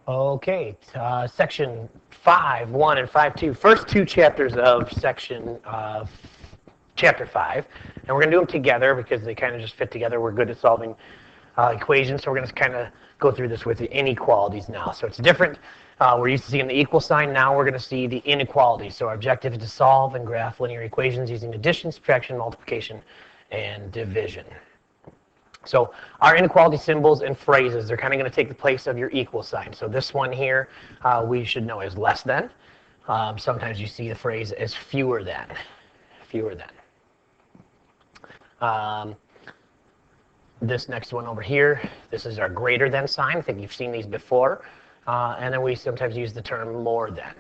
Okay, section 5.1 and 5.2, first two chapters of chapter 5, and we're going to do them together because they kind of just fit together. We're good at solving equations, so we're going to kind of go through this with the inequalities now. So it's different. We're used to seeing the equal sign. Now we're going to see the inequalities. So our objective is to solve and graph linear equations using addition, subtraction, multiplication, and division. So our inequality symbols and phrases, they're kind of going to take the place of your equal sign. So this one here, we should know is less than. Sometimes you see the phrase as fewer than. Fewer than. This next one over here, this is our greater than sign. I think you've seen these before. And then we sometimes use the term more than.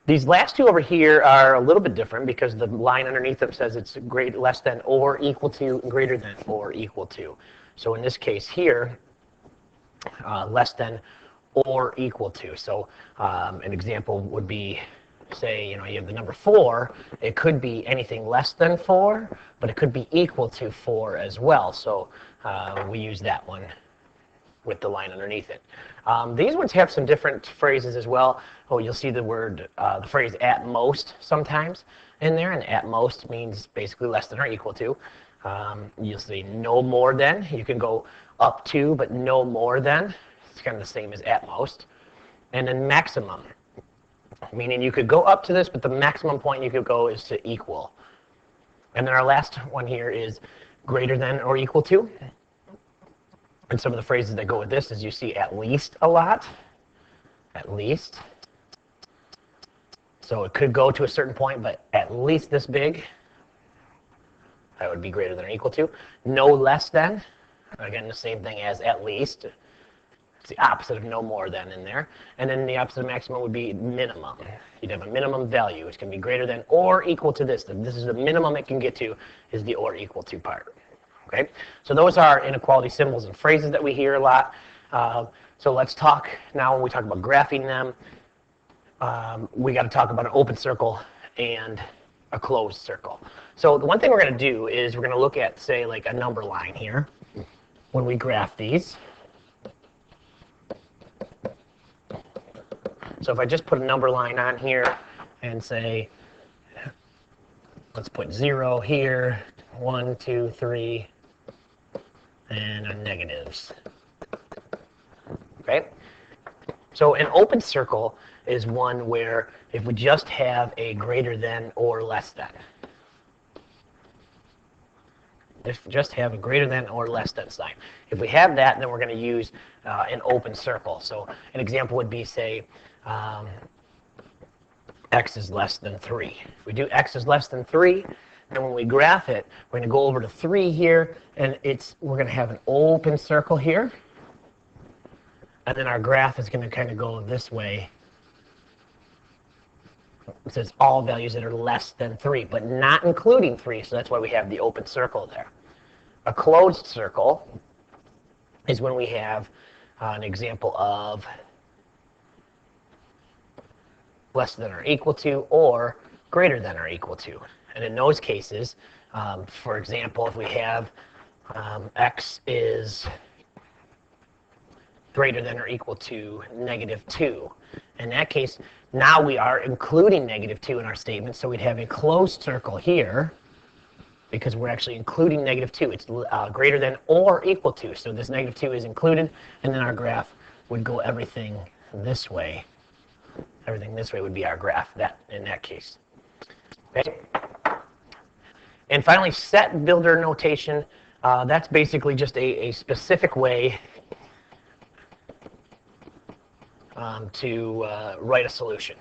These last two over here are a little bit different because the line underneath them says it's less than or equal to, greater than or equal to. So in this case here, less than or equal to. So an example would be, say, you have the number 4. It could be anything less than 4, but it could be equal to 4 as well. So we use that one with the line underneath it. These ones have some different phrases as well. Oh, you'll see the phrase at most sometimes in there, and at most means basically less than or equal to. You'll see no more than. You can go up to, but no more than. It's kind of the same as at most. And then maximum, meaning you could go up to this, but the maximum point you could go is to equal. And then our last one here is greater than or equal to. And some of the phrases that go with this is you see at least a lot. At least. So it could go to a certain point, but at least this big. That would be greater than or equal to. No less than. Again, the same thing as at least. It's the opposite of no more than in there. And then the opposite of maximum would be minimum. You'd have a minimum value, which can be greater than or equal to this. This is the minimum it can get to, is the or equal to part. Okay? So those are inequality symbols and phrases that we hear a lot. So let's talk now when we talk about graphing them. We got to talk about an open circle and a closed circle. So the one thing we're going to do is we're going to look at, say, like a number line here when we graph these. So if I just put a number line on here and say, let's put 0 here, 1, 2, 3, and a negatives. Okay? So an open circle is one where if we just have a greater than or less than. If we just have a greater than or less than sign. If we have that, then we're going to use an open circle. So an example would be, say, x is less than 3. If we do x is less than 3, then when we graph it, we're going to go over to 3 here, and we're going to have an open circle here. And then our graph is going to kind of go this way. It says all values that are less than 3, but not including 3, so that's why we have the open circle there. A closed circle is when we have an example of less than or equal to or greater than or equal to. And in those cases, for example, if we have x is greater than or equal to -2. In that case, now we are including -2 in our statement, so we'd have a closed circle here because we're actually including -2. It's greater than or equal to, so this -2 is included, and then our graph would go everything this way. Everything this way would be our graph in that case. Okay? And finally, set builder notation. That's basically just a specific way to write a solution.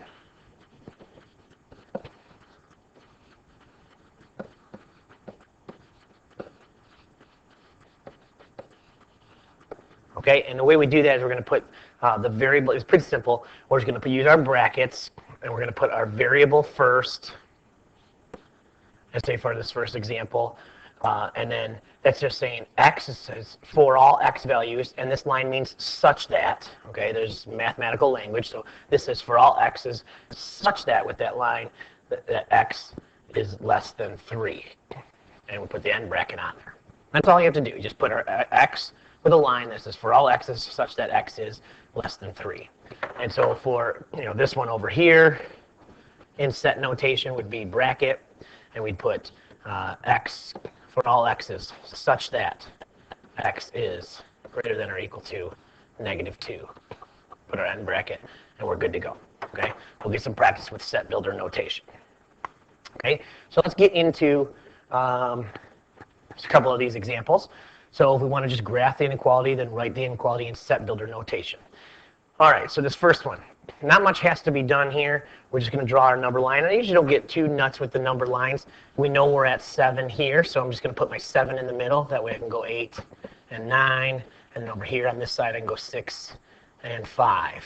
Okay, and the way we do that is we're going to put the variable. It's pretty simple. We're just going to use our brackets, and we're going to put our variable first. Let's say for this first example, and then that's just saying x is for all x values, and this line means such that. Okay, there's mathematical language, so this is for all x's such that with that line that x is less than 3, and we put the end bracket on there. That's all you have to do. You just put our x with a line that says for all x's such that x is less than 3. And so for this one over here, in set notation would be bracket, and we'd put x for all x's such that x is greater than or equal to -2. Put our end bracket, and we're good to go. Okay, we'll get some practice with set builder notation. Okay, so let's get into just a couple of these examples. So if we want to just graph the inequality, then write the inequality in set builder notation. All right, so this first one, not much has to be done here. We're just going to draw our number line. I usually don't get too nuts with the number lines. We know we're at 7 here, so I'm just going to put my 7 in the middle. That way I can go 8 and 9, and then over here on this side I can go 6 and 5.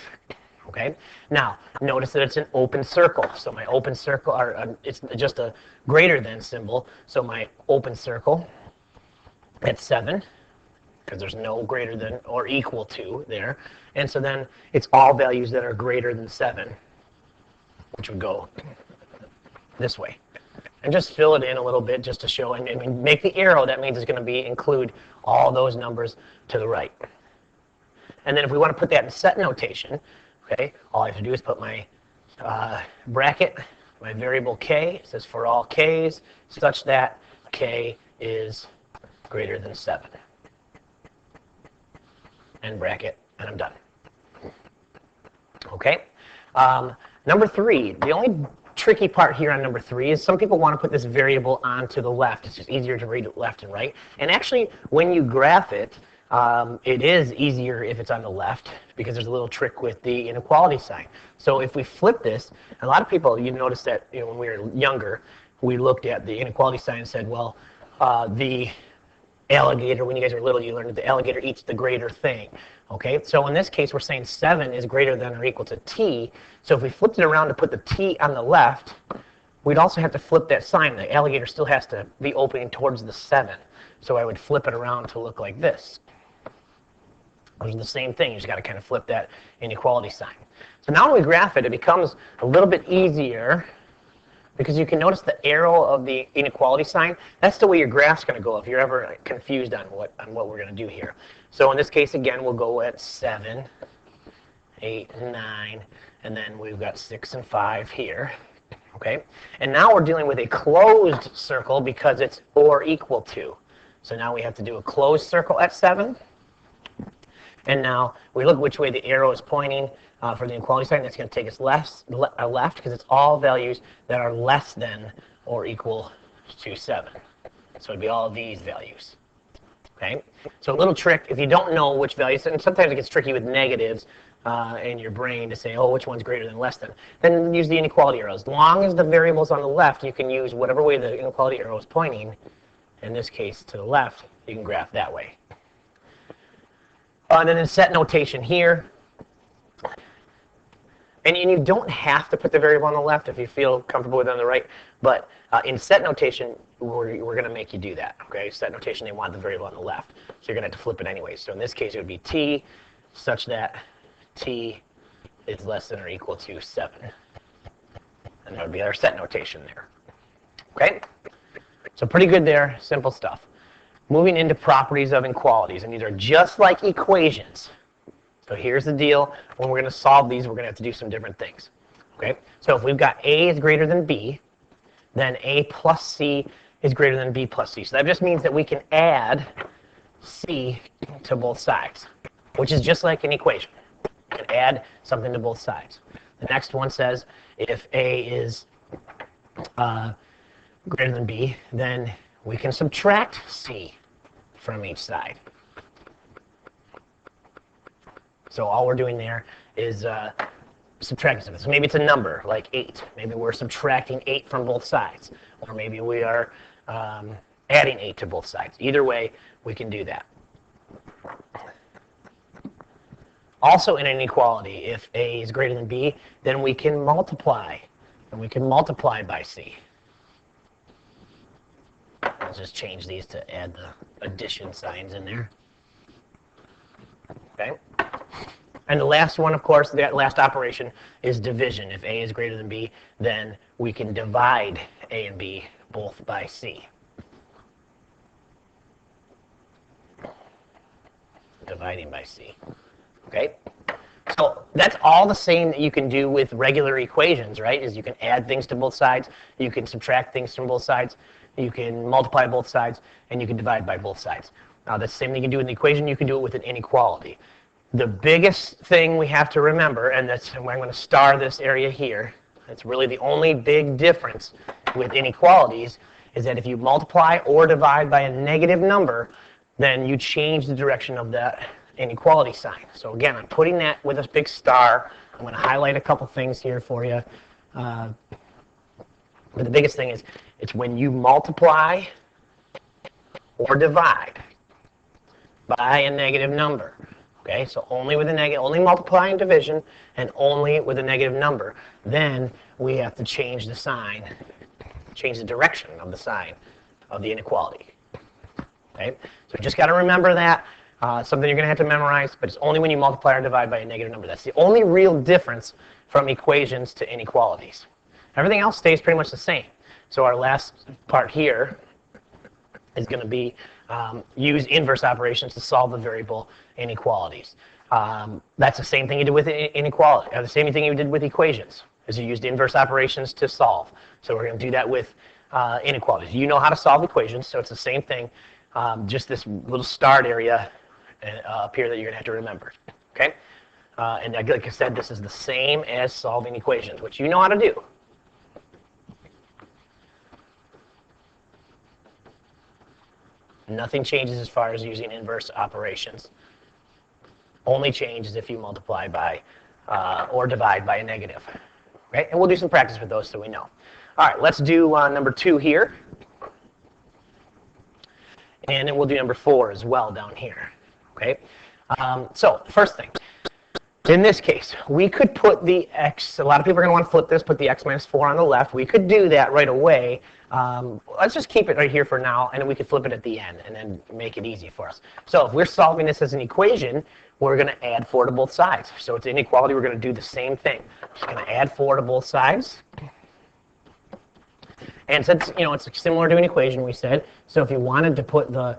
Okay. Now notice that it's an open circle. So my open circle, it's just a greater than symbol. So my open circle at 7, because there's no greater than or equal to there, and so then it's all values that are greater than 7, which would go this way. And just fill it in a little bit just to show, and make the arrow. That means it's going to include all those numbers to the right. And then if we want to put that in set notation, okay, all I have to do is put my bracket, my variable k. It says for all k's such that k is greater than 7. End bracket, and I'm done. Okay. Number 3, the only tricky part here on number 3 is some people want to put this variable onto the left. It's just easier to read it left and right. And actually, when you graph it, it is easier if it's on the left because there's a little trick with the inequality sign. So if we flip this, a lot of people, you notice that when we were younger, we looked at the inequality sign and said, well, the alligator, when you guys were little, you learned that the alligator eats the greater thing. Okay, so in this case, we're saying 7 is greater than or equal to t. So if we flipped it around to put the t on the left, we'd also have to flip that sign. The alligator still has to be opening towards the 7. So I would flip it around to look like this. Those are the same thing. You just got to kind of flip that inequality sign. So now when we graph it, it becomes a little bit easier because you can notice the arrow of the inequality sign. That's the way your graph's going to go if you're ever confused on what we're going to do here. So in this case, again, we'll go at 7, 8, and 9, and then we've got 6 and 5 here. Okay, and now we're dealing with a closed circle because it's or equal to. So now we have to do a closed circle at 7. And now we look which way the arrow is pointing for the inequality sign. That's going to take us left because it's all values that are less than or equal to 7. So it'd be all of these values. Okay. So a little trick, if you don't know which values, and sometimes it gets tricky with negatives in your brain to say, oh, which one's greater than less than, then use the inequality arrow. As long as the variable's on the left, you can use whatever way the inequality arrow is pointing. In this case, to the left, you can graph that way. And then in set notation here, and you don't have to put the variable on the left if you feel comfortable with it on the right, but in set notation, we're going to make you do that. Okay, set notation, they want the variable on the left, so you're going to have to flip it anyway. So in this case, it would be t such that t is less than or equal to 7. And that would be our set notation there. Okay, so pretty good there, simple stuff. Moving into properties of inequalities, and these are just like equations. So here's the deal. When we're going to solve these, we're going to have to do some different things. Okay? So if we've got A is greater than B, then A plus C is greater than B plus C. So that just means that we can add C to both sides, which is just like an equation. You can add something to both sides. The next one says if A is greater than B, then we can subtract C from each side. So all we're doing there is subtracting something. So maybe it's a number, like 8. Maybe we're subtracting 8 from both sides. Or maybe we are adding 8 to both sides. Either way, we can do that. Also in an inequality, if A is greater than B, then we can multiply. And we can multiply by C. Let's just change these to add the addition signs in there. Okay. And the last one, of course, that last operation is division. If A is greater than B, then we can divide A and B both by C. dividing by c. Okay? So that's all the same that you can do with regular equations, right? Is you can add things to both sides, you can subtract things from both sides, you can multiply both sides, and you can divide by both sides. Now that's the same thing you can do with an equation, you can do it with an inequality. The biggest thing we have to remember, and that's why I'm going to star this area here, it's really the only big difference with inequalities, is that if you multiply or divide by a negative number, then you change the direction of that inequality sign. So again, I'm putting that with a big star. I'm going to highlight a couple things here for you. But the biggest thing is, it's when you multiply or divide by a negative number. Okay, so only with a negative, only multiply and division, and only with a negative number. Then we have to change the sign, change the direction of the sign of the inequality. Okay, so you just got to remember that. Something you're going to have to memorize, but it's only when you multiply or divide by a negative number. That's the only real difference from equations to inequalities. Everything else stays pretty much the same. So our last part here is going to be use inverse operations to solve the variable inequalities. That's the same thing you did with inequality, the same thing you did with equations, is you used inverse operations to solve. So we're going to do that with inequalities. You know how to solve equations, so it's the same thing, just this little start area up here that you're going to have to remember. Okay? And like I said, this is the same as solving equations, which you know how to do. Nothing changes as far as using inverse operations. Only changes if you multiply by or divide by a negative. Okay? And we'll do some practice with those so we know. All right, let's do number 2 here. And then we'll do number 4 as well down here. Okay? So first thing, in this case, we could put the x, a lot of people are going to want to flip this, put the x minus 4 on the left. We could do that right away. Let's just keep it right here for now, and then we could flip it at the end and then make it easy for us. So if we're solving this as an equation, we're going to add 4 to both sides. So it's inequality, we're going to do the same thing. Just going to add 4 to both sides. And since, you know, it's similar to an equation, we said, so if you wanted to put the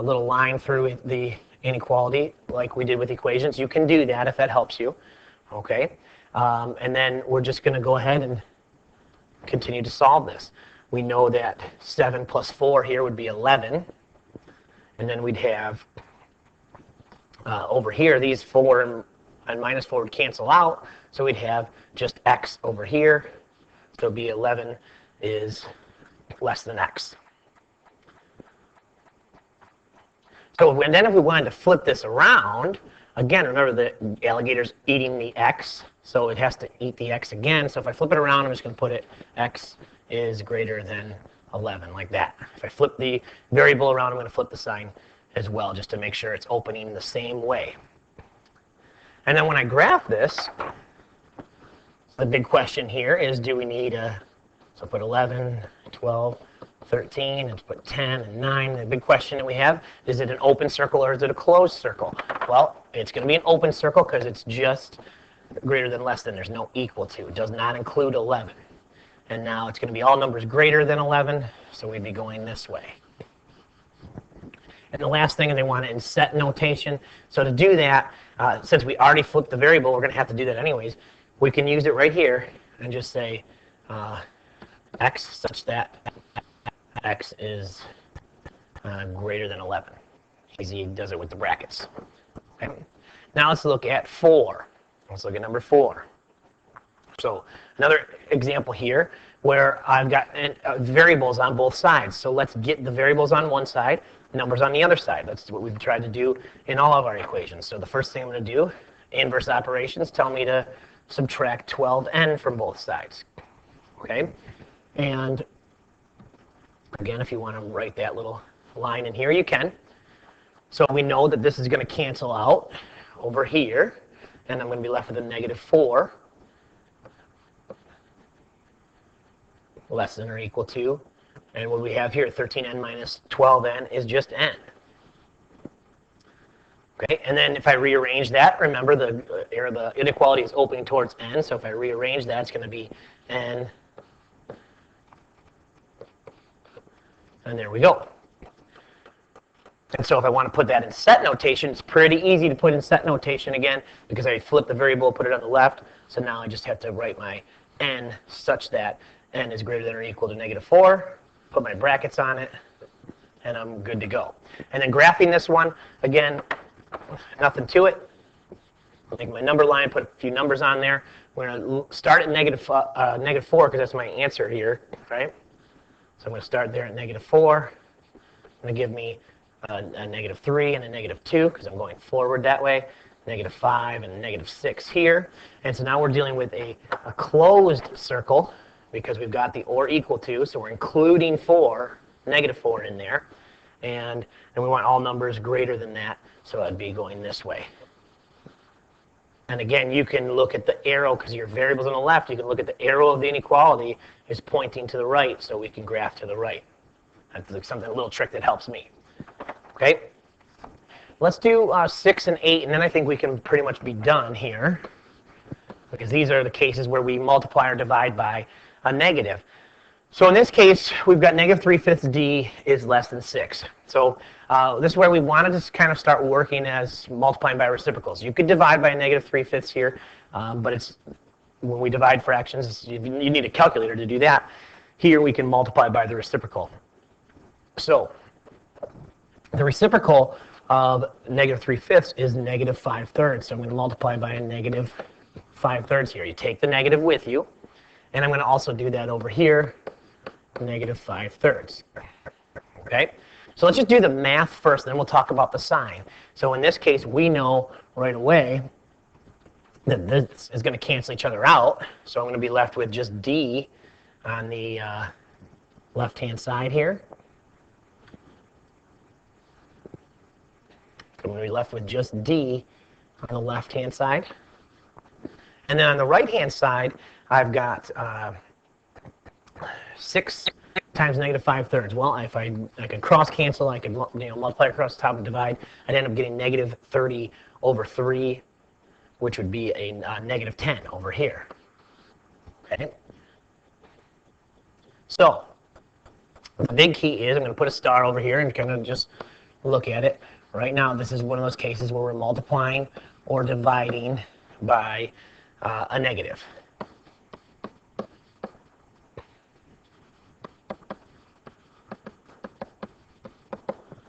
little line through the inequality like we did with equations, you can do that if that helps you. Okay? And then we're just going to go ahead and continue to solve this. We know that 7 plus 4 here would be 11. And then we'd have over here, these 4 and minus 4 would cancel out. So we'd have just x over here. So it'd be 11 is less than x. So and then if we wanted to flip this around, again, remember the alligator's eating the x, so it has to eat the x again. So if I flip it around, I'm just going to put it x is greater than 11, like that. If I flip the variable around, I'm going to flip the sign as well, just to make sure it's opening the same way. And then when I graph this, the big question here is, do we need a, so put 11, 12, 13, and put 10 and 9. The big question that we have, is it an open circle or is it a closed circle? Well, it's going to be an open circle because it's just greater than less than. There's no equal to. It does not include 11. And now it's going to be all numbers greater than 11, so we'd be going this way. And the last thing is they want it in set notation. So to do that, since we already flipped the variable, we're going to have to do that anyways. We can use it right here and just say x such that x is greater than 11. Easy does it with the brackets. Okay. Now let's look at 4. Let's look at number 4. So another example here where I've got variables on both sides. So let's get the variables on one side, numbers on the other side. That's what we've tried to do in all of our equations. So the first thing I'm going to do, inverse operations, tell me to subtract 12n from both sides. Okay? And again, if you want to write that little line in here, you can. So we know that this is going to cancel out over here, and I'm going to be left with a negative 4 less than or equal to, and what we have here, 13n minus 12n is just n. Okay, and then if I rearrange that, remember the inequality is opening towards n, so if I rearrange that, it's going to be n. And there we go. And so if I want to put that in set notation, it's pretty easy to put in set notation again because I flip the variable, put it on the left. So now I just have to write my n such that n is greater than or equal to -4, put my brackets on it, and I'm good to go. And then graphing this one, again, nothing to it. Make my number line, put a few numbers on there. We're going to start at -4 because that's my answer here, right? So I'm going to start there at -4. It's going to give me a -3 and a -2 because I'm going forward that way. -5 and -6 here. And so now we're dealing with a closed circle because we've got the or equal to, so we're including -4 in there. And then we want all numbers greater than that, so I'd be going this way. And again, you can look at the arrow, because your variable's on the left, you can look at the arrow of the inequality is pointing to the right, so we can graph to the right. That's something, a little trick that helps me. Okay? Let's do 6 and 8, and then I think we can pretty much be done here, because these are the cases where we multiply or divide by a negative. So in this case, we've got -3/5 d is less than 6. So this is where we want to just kind of start working as multiplying by reciprocals. You could divide by a -3/5 here, but it's when we divide fractions, you need a calculator to do that. Here we can multiply by the reciprocal. So the reciprocal of -3/5 is -5/3. So I'm going to multiply by a -5/3 here. You take the negative with you, and I'm going to also do that over here. -5/3. Okay? So let's just do the math first, and then we'll talk about the sign. So in this case, we know right away that this is going to cancel each other out. So I'm going to be left with just d on the left-hand side here. I'm going to be left with just d on the left-hand side. And then on the right-hand side, I've got 6 times -5/3. Well, if I could cross cancel, I could multiply across the top and divide. I'd end up getting -30/3, which would be a -10 over here. Okay. So the big key is I'm going to put a star over here and kind of just look at it. Right now, this is one of those cases where we're multiplying or dividing by a negative.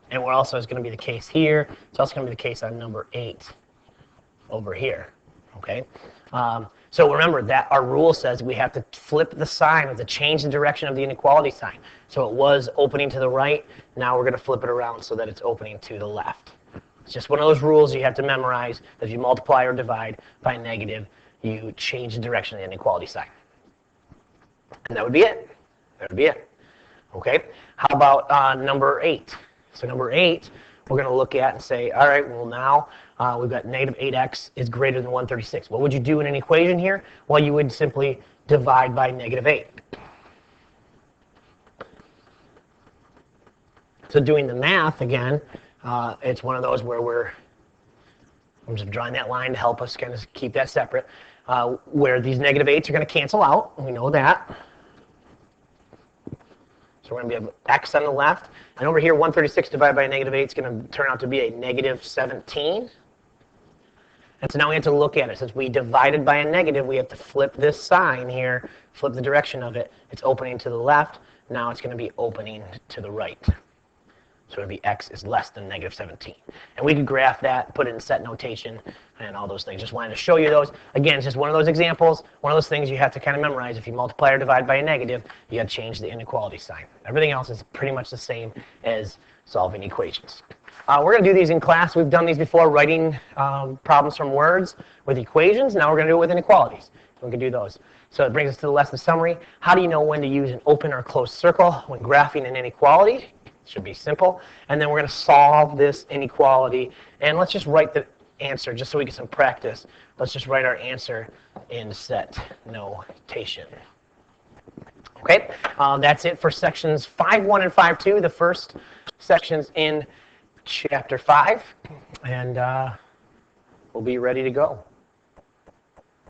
And we're also, it's going to be the case here. It's also going to be the case on number 8 over here. Okay. So remember that our rule says we have to flip the sign, we have to change the direction of the inequality sign. So it was opening to the right. Now we're going to flip it around so that it's opening to the left. It's just one of those rules you have to memorize. That if you multiply or divide by a negative, you change the direction of the inequality sign. And that would be it. That would be it. Okay. How about number 8? So number 8, we're going to look at and say, all right, well now we've got -8x is greater than 136. What would you do in an equation here? Well, you would simply divide by -8. So doing the math again, it's one of those where I'm just drawing that line to help us kind of keep that separate, where these -8s are going to cancel out. We know that. So we're going to be x on the left. And over here, 136 divided by a -8 is going to turn out to be a -17. And so now we have to look at it. Since we divided by a negative, we have to flip this sign here, flip the direction of it. It's opening to the left. Now it's going to be opening to the right. So it would be x is less than -17. And we could graph that, put it in set notation, and all those things. Just wanted to show you those. Again, it's just one of those examples, one of those things you have to kind of memorize. If you multiply or divide by a negative, you have to change the inequality sign. Everything else is pretty much the same as solving equations. We're going to do these in class. We've done these before, writing problems from words with equations. Now we're going to do it with inequalities. We can do those. So it brings us to the lesson summary. How do you know when to use an open or closed circle when graphing an inequality? Should be simple. And then we're going to solve this inequality. And let's just write the answer just so we get some practice. Let's just write our answer in set notation. Okay, that's it for sections 5.1 and 5.2, the first sections in chapter 5. And we'll be ready to go.